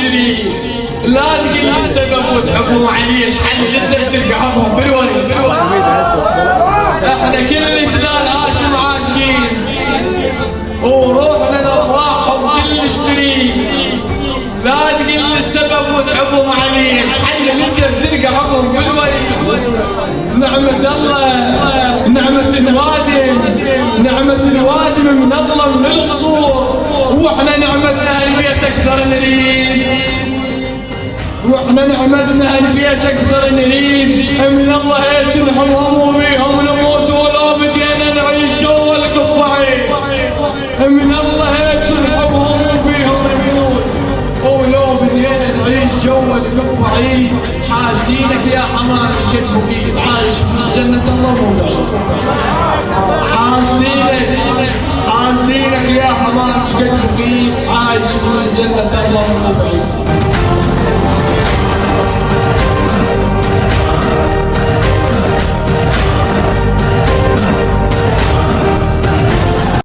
نشتري. لا تقل السبب وتعبهم علي شحال لذة تلقاهم بالوري. احنا كلش لا الهاشم عاشقين وروحنا الافراح وكل نشتري. لا تقل السبب وتعبهم علي شحال لذة تلقاهم بالوري. نعمة الله نعمة الوادم نعمة الوادم من الله من القصور. واحنا نعمتنا اهل بيت اكثر نريد. واحنا نعمتنا اهل بيت اكثر نريد. من الله هيك نحمهم بيهم نموت ولو بدينا نعيش جوا القطعين. من الله هيك نحمهم بيهم نموت ولو بدينا نعيش جوا القطعين. حاسدينك يا حمار ايش قد مفيد عايش في جنة الله مولاي. حاسدينك يا حمار ايش قد مفيد عايش في جنة الله مولاي.